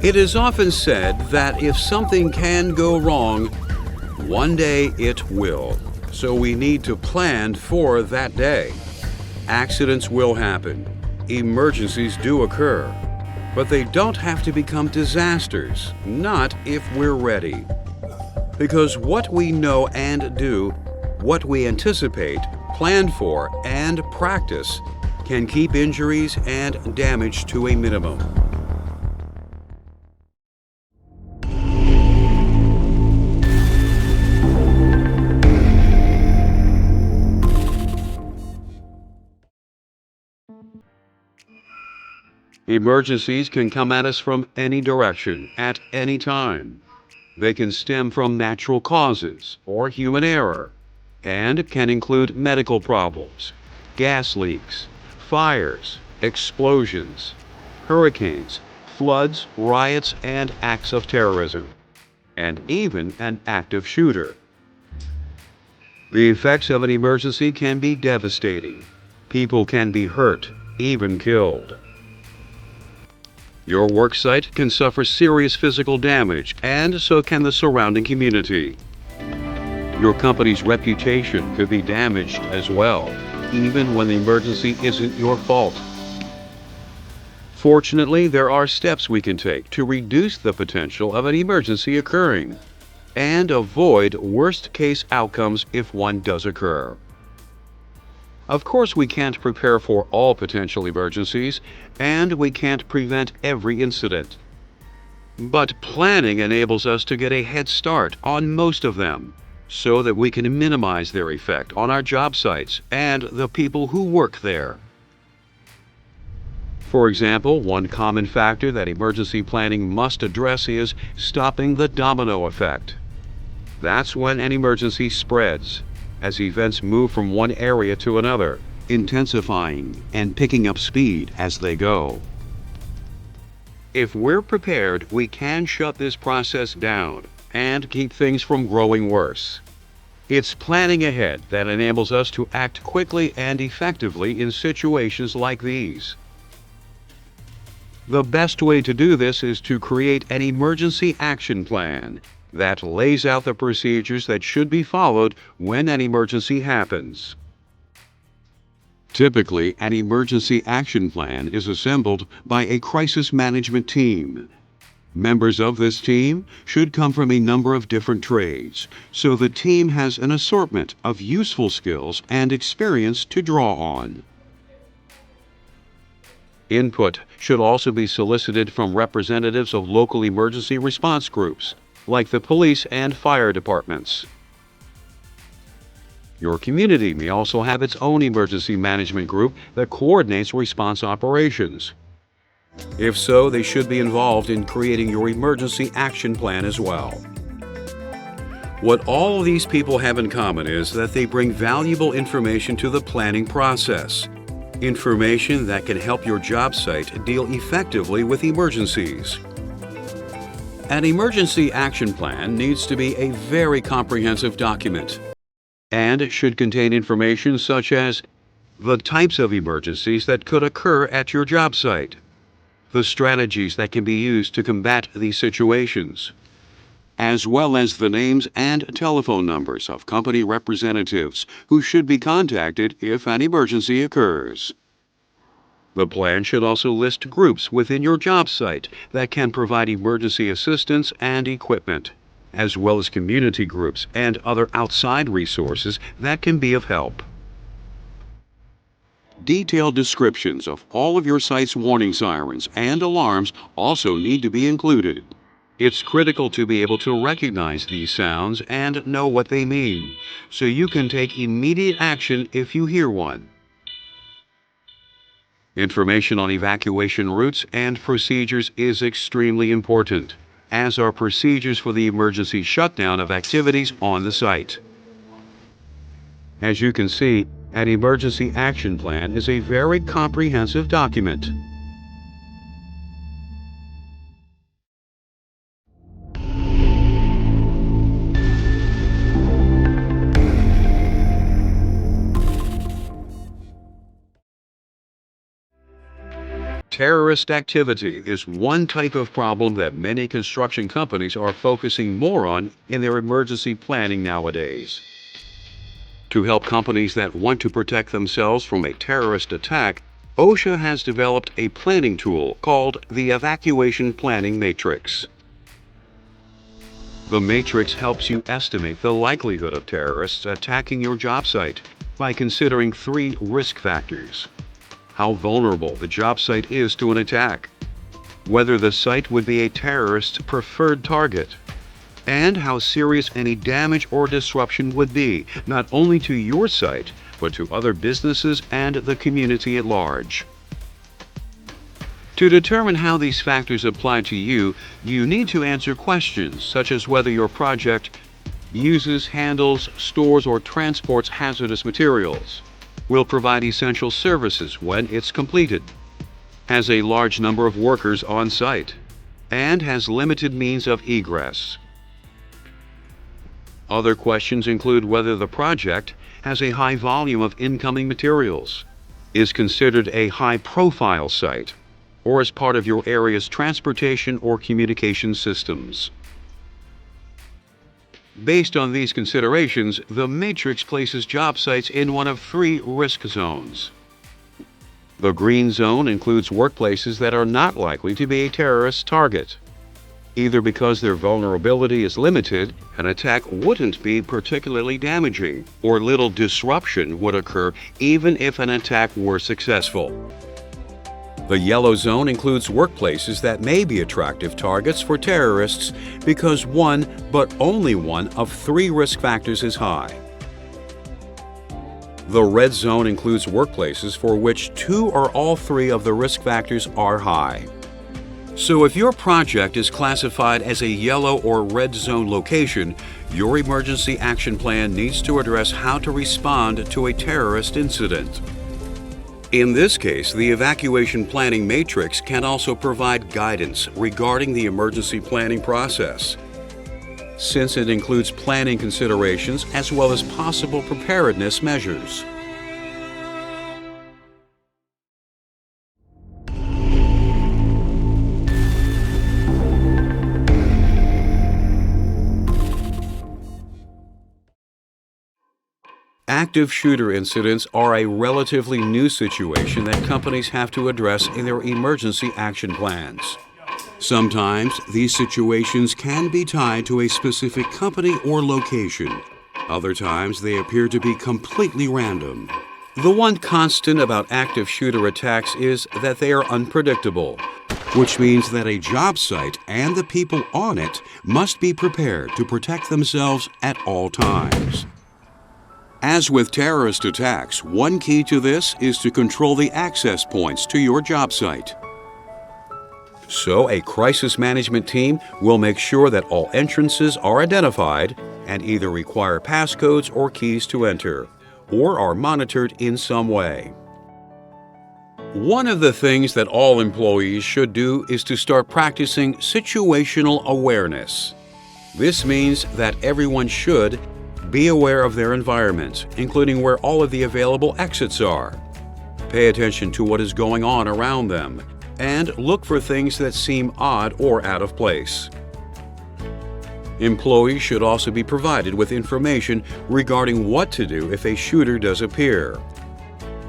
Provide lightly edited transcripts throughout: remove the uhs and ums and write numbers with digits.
It is often said that if something can go wrong, one day it will. So we need to plan for that day. Accidents will happen. Emergencies do occur. But they don't have to become disasters, not if we're ready. Because what we know and do, what we anticipate, plan for, and practice can keep injuries and damage to a minimum. Emergencies can come at us from any direction, at any time. They can stem from natural causes or human error, and can include medical problems, gas leaks, fires, explosions, hurricanes, floods, riots, and acts of terrorism, and even an active shooter. The effects of an emergency can be devastating. People can be hurt, even killed. Your worksite can suffer serious physical damage, and so can the surrounding community. Your company's reputation could be damaged as well, even when the emergency isn't your fault. Fortunately, there are steps we can take to reduce the potential of an emergency occurring and avoid worst-case outcomes if one does occur. Of course, we can't prepare for all potential emergencies, and we can't prevent every incident. But planning enables us to get a head start on most of them, so that we can minimize their effect on our job sites and the people who work there. For example, one common factor that emergency planning must address is stopping the domino effect. That's when an emergency spreads, as events move from one area to another, intensifying and picking up speed as they go. If we're prepared, we can shut this process down and keep things from growing worse. It's planning ahead that enables us to act quickly and effectively in situations like these. The best way to do this is to create an emergency action plan that lays out the procedures that should be followed when an emergency happens. Typically, an emergency action plan is assembled by a crisis management team. Members of this team should come from a number of different trades, so the team has an assortment of useful skills and experience to draw on. Input should also be solicited from representatives of local emergency response groups, like the police and fire departments. Your community may also have its own emergency management group that coordinates response operations. If so, they should be involved in creating your emergency action plan as well. What all of these people have in common is that they bring valuable information to the planning process. Information that can help your job site deal effectively with emergencies. An emergency action plan needs to be a very comprehensive document and should contain information such as the types of emergencies that could occur at your job site, the strategies that can be used to combat these situations, as well as the names and telephone numbers of company representatives who should be contacted if an emergency occurs. The plan should also list groups within your job site that can provide emergency assistance and equipment, as well as community groups and other outside resources that can be of help. Detailed descriptions of all of your site's warning sirens and alarms also need to be included. It's critical to be able to recognize these sounds and know what they mean, so you can take immediate action if you hear one. Information on evacuation routes and procedures is extremely important, as are procedures for the emergency shutdown of activities on the site. As you can see, an emergency action plan is a very comprehensive document. Terrorist activity is one type of problem that many construction companies are focusing more on in their emergency planning nowadays. To help companies that want to protect themselves from a terrorist attack, OSHA has developed a planning tool called the Evacuation Planning Matrix. The matrix helps you estimate the likelihood of terrorists attacking your job site by considering 3 risk factors: how vulnerable the job site is to an attack, whether the site would be a terrorist's preferred target, and how serious any damage or disruption would be, not only to your site, but to other businesses and the community at large. To determine how these factors apply to you, you need to answer questions such as whether your project uses, handles, stores, or transports hazardous materials, will provide essential services when it's completed, has a large number of workers on site, and has limited means of egress. Other questions include whether the project has a high volume of incoming materials, is considered a high-profile site, or is part of your area's transportation or communication systems. Based on these considerations, the matrix places job sites in one of 3 risk zones. The green zone includes workplaces that are not likely to be a terrorist target, either because their vulnerability is limited, an attack wouldn't be particularly damaging, or little disruption would occur even if an attack were successful. The yellow zone includes workplaces that may be attractive targets for terrorists because one, but only one, of 3 risk factors is high. The red zone includes workplaces for which 2 or all 3 of the risk factors are high. So if your project is classified as a yellow or red zone location, your emergency action plan needs to address how to respond to a terrorist incident. In this case, the evacuation planning matrix can also provide guidance regarding the emergency planning process, since it includes planning considerations as well as possible preparedness measures. Active shooter incidents are a relatively new situation that companies have to address in their emergency action plans. Sometimes these situations can be tied to a specific company or location. Other times they appear to be completely random. The one constant about active shooter attacks is that they are unpredictable, which means that a job site and the people on it must be prepared to protect themselves at all times. As with terrorist attacks, one key to this is to control the access points to your job site. So a crisis management team will make sure that all entrances are identified and either require passcodes or keys to enter, or are monitored in some way. One of the things that all employees should do is to start practicing situational awareness. This means that everyone should be aware of their environment, including where all of the available exits are. Pay attention to what is going on around them, and look for things that seem odd or out of place. Employees should also be provided with information regarding what to do if a shooter does appear.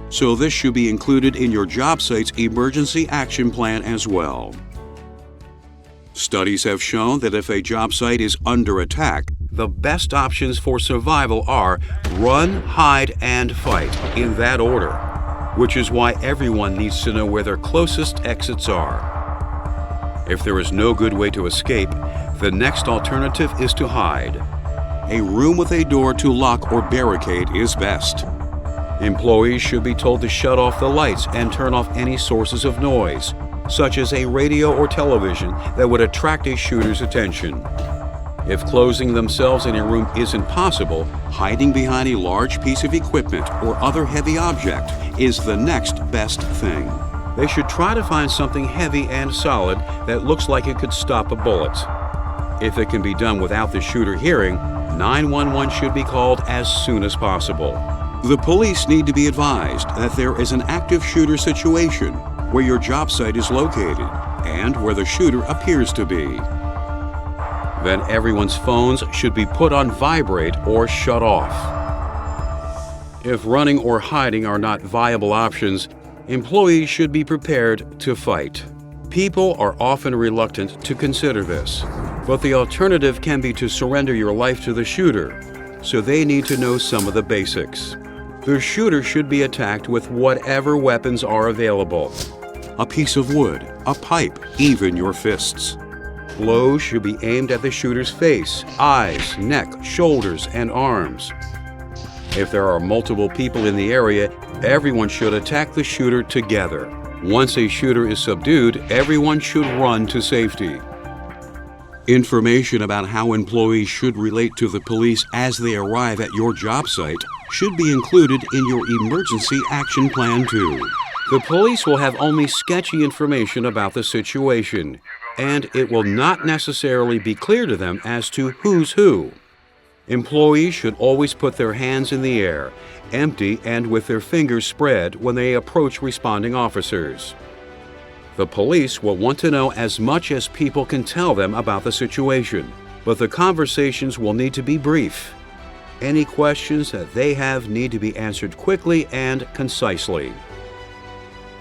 So this should be included in your job site's emergency action plan as well. Studies have shown that if a job site is under attack, the best options for survival are run, hide, and fight in that order, which is why everyone needs to know where their closest exits are. If there is no good way to escape, the next alternative is to hide. A room with a door to lock or barricade is best. Employees should be told to shut off the lights and turn off any sources of noise, such as a radio or television that would attract a shooter's attention. If closing themselves in a room isn't possible, hiding behind a large piece of equipment or other heavy object is the next best thing. They should try to find something heavy and solid that looks like it could stop a bullet. If it can be done without the shooter hearing, 911 should be called as soon as possible. The police need to be advised that there is an active shooter situation, where your job site is located and where the shooter appears to be. Then everyone's phones should be put on vibrate or shut off. If running or hiding are not viable options, employees should be prepared to fight. People are often reluctant to consider this, but the alternative can be to surrender your life to the shooter, so they need to know some of the basics. The shooter should be attacked with whatever weapons are available. A piece of wood, a pipe, even your fists. Blows should be aimed at the shooter's face, eyes, neck, shoulders, and arms. If there are multiple people in the area, everyone should attack the shooter together. Once a shooter is subdued, everyone should run to safety. Information about how employees should relate to the police as they arrive at your job site should be included in your emergency action plan too. The police will have only sketchy information about the situation, and it will not necessarily be clear to them as to who's who. Employees should always put their hands in the air, empty and with their fingers spread when they approach responding officers. The police will want to know as much as people can tell them about the situation, but the conversations will need to be brief. Any questions that they have need to be answered quickly and concisely.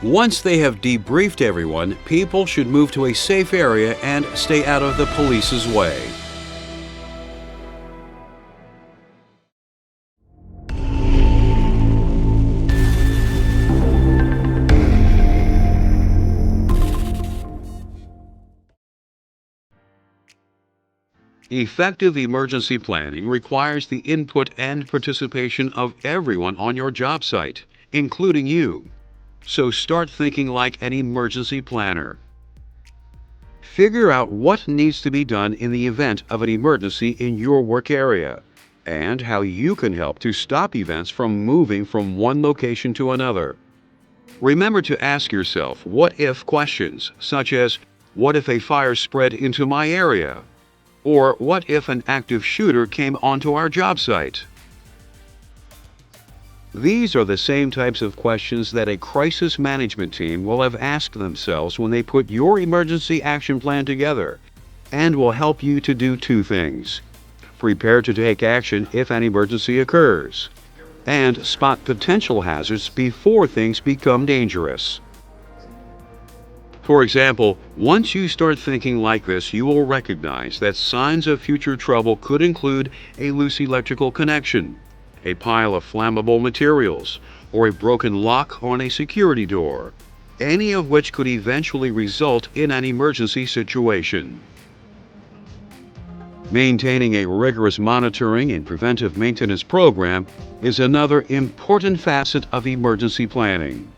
Once they have debriefed everyone, people should move to a safe area and stay out of the police's way. Effective emergency planning requires the input and participation of everyone on your job site, including you. So start thinking like an emergency planner. Figure out what needs to be done in the event of an emergency in your work area, and how you can help to stop events from moving from one location to another. Remember to ask yourself what-if questions, such as, what if a fire spread into my area? Or what if an active shooter came onto our job site? These are the same types of questions that a crisis management team will have asked themselves when they put your emergency action plan together, and will help you to do two things: prepare to take action if an emergency occurs, and spot potential hazards before things become dangerous. For example, once you start thinking like this, you will recognize that signs of future trouble could include a loose electrical connection, a pile of flammable materials, or a broken lock on a security door, any of which could eventually result in an emergency situation. Maintaining a rigorous monitoring and preventive maintenance program is another important facet of emergency planning.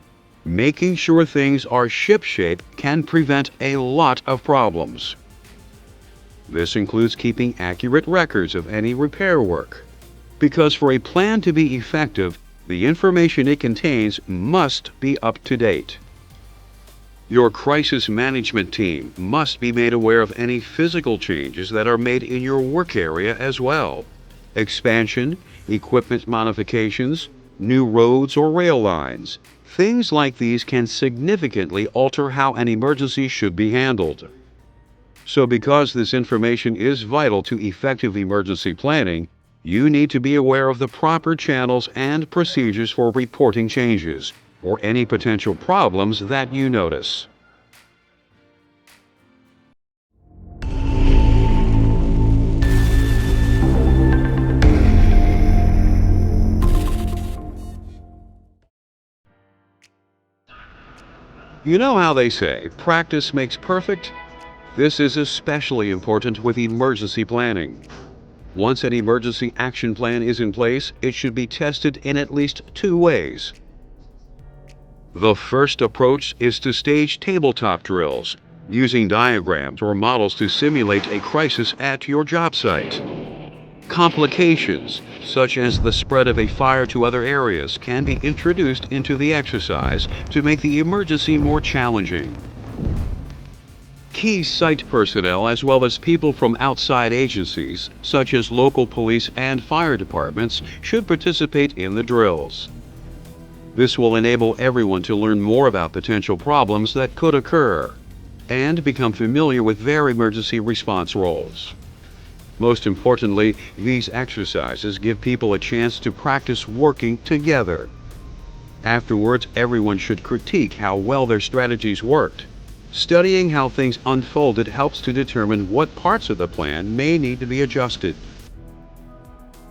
Making sure things are shipshape can prevent a lot of problems. This includes keeping accurate records of any repair work, because for a plan to be effective, the information it contains must be up to date. Your crisis management team must be made aware of any physical changes that are made in your work area as well. Expansion, equipment modifications, new roads or rail lines. Things like these can significantly alter how an emergency should be handled. So because this information is vital to effective emergency planning, you need to be aware of the proper channels and procedures for reporting changes or any potential problems that you notice. You know how they say, practice makes perfect? This is especially important with emergency planning. Once an emergency action plan is in place, it should be tested in at least two ways. The first approach is to stage tabletop drills, using diagrams or models to simulate a crisis at your job site. Complications, such as the spread of a fire to other areas, can be introduced into the exercise to make the emergency more challenging. Key site personnel, as well as people from outside agencies, such as local police and fire departments, should participate in the drills. This will enable everyone to learn more about potential problems that could occur and become familiar with their emergency response roles. Most importantly, these exercises give people a chance to practice working together. Afterwards, everyone should critique how well their strategies worked. Studying how things unfolded helps to determine what parts of the plan may need to be adjusted.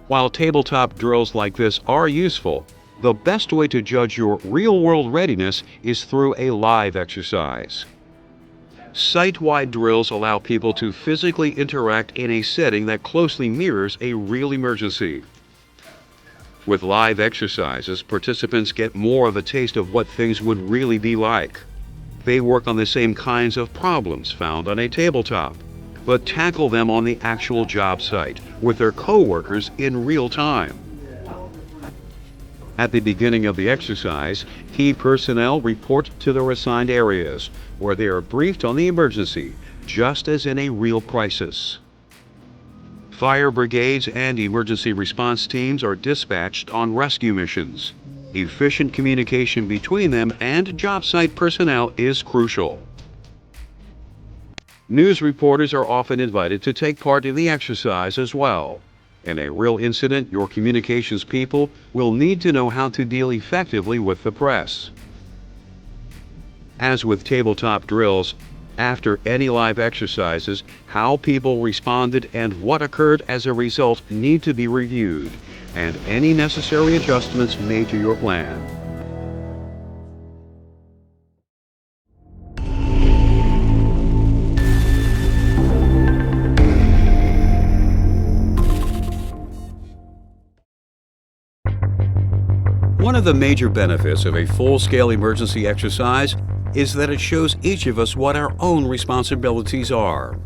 While tabletop drills like this are useful, the best way to judge your real-world readiness is through a live exercise. Site-wide drills allow people to physically interact in a setting that closely mirrors a real emergency. With live exercises, participants get more of a taste of what things would really be like. They work on the same kinds of problems found on a tabletop, but tackle them on the actual job site with their co-workers in real time. At the beginning of the exercise, key personnel report to their assigned areas, where they are briefed on the emergency, just as in a real crisis. Fire brigades and emergency response teams are dispatched on rescue missions. Efficient communication between them and job site personnel is crucial. News reporters are often invited to take part in the exercise as well. In a real incident, your communications people will need to know how to deal effectively with the press. As with tabletop drills, after any live exercises, how people responded and what occurred as a result need to be reviewed, and any necessary adjustments made to your plan. One of the major benefits of a full-scale emergency exercise is that it shows each of us what our own responsibilities are.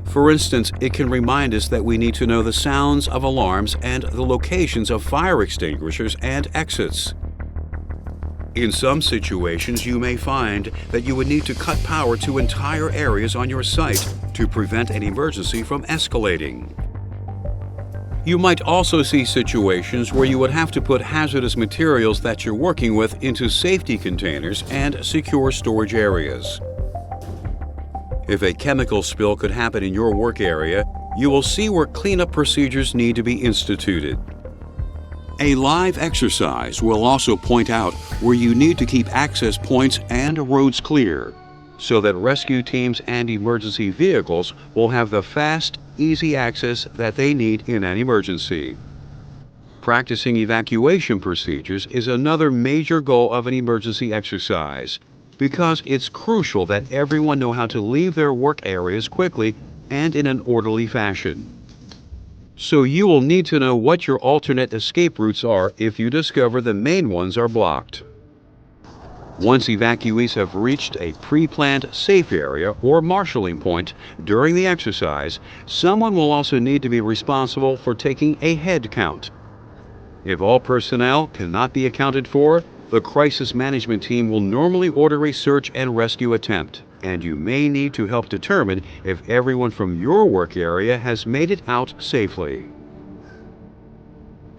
For instance, it can remind us that we need to know the sounds of alarms and the locations of fire extinguishers and exits. In some situations, you may find that you would need to cut power to entire areas on your site to prevent an emergency from escalating. You might also see situations where you would have to put hazardous materials that you're working with into safety containers and secure storage areas. If a chemical spill could happen in your work area, you will see where cleanup procedures need to be instituted. A live exercise will also point out where you need to keep access points and roads clear, so that rescue teams and emergency vehicles will have the fast, easy access that they need in an emergency. Practicing evacuation procedures is another major goal of an emergency exercise, because it's crucial that everyone know how to leave their work areas quickly and in an orderly fashion. So you will need to know what your alternate escape routes are if you discover the main ones are blocked. Once evacuees have reached a pre-planned safe area or marshalling point during the exercise, someone will also need to be responsible for taking a head count. If all personnel cannot be accounted for, the crisis management team will normally order a search and rescue attempt, and you may need to help determine if everyone from your work area has made it out safely.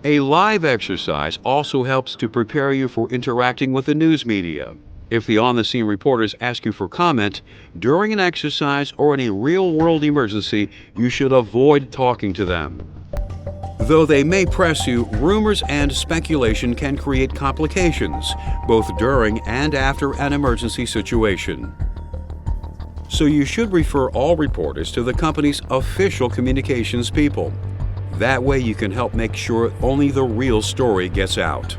A live exercise also helps to prepare you for interacting with the news media. If the on-the-scene reporters ask you for comment during an exercise or in a real-world emergency, you should avoid talking to them. Though they may press you, rumors and speculation can create complications, both during and after an emergency situation. So you should refer all reporters to the company's official communications people. That way you can help make sure only the real story gets out.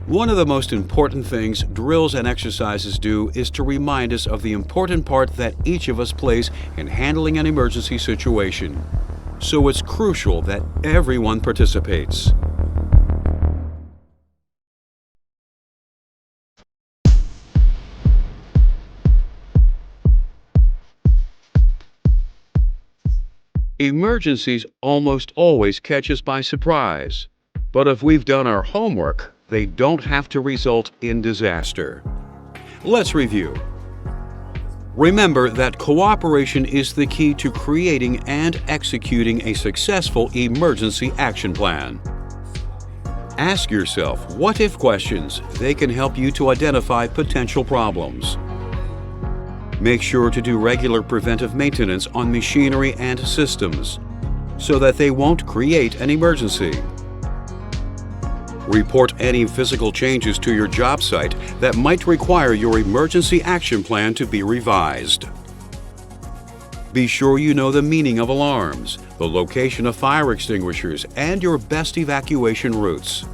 One of the most important things drills and exercises do is to remind us of the important part that each of us plays in handling an emergency situation. So it's crucial that everyone participates. Emergencies almost always catch us by surprise, but if we've done our homework, they don't have to result in disaster. Let's review. Remember that cooperation is the key to creating and executing a successful emergency action plan. Ask yourself what-if questions. They can help you to identify potential problems. Make sure to do regular preventive maintenance on machinery and systems so that they won't create an emergency. Report any physical changes to your job site that might require your emergency action plan to be revised. Be sure you know the meaning of alarms, the location of fire extinguishers, and your best evacuation routes.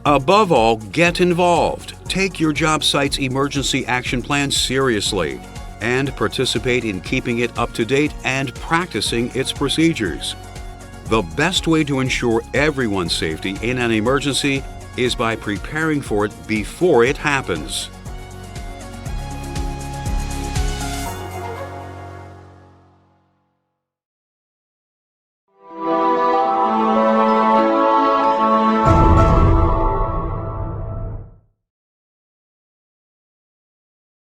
Above all, get involved. Take your job site's emergency action plan seriously and participate in keeping it up to date and practicing its procedures. The best way to ensure everyone's safety in an emergency is by preparing for it before it happens.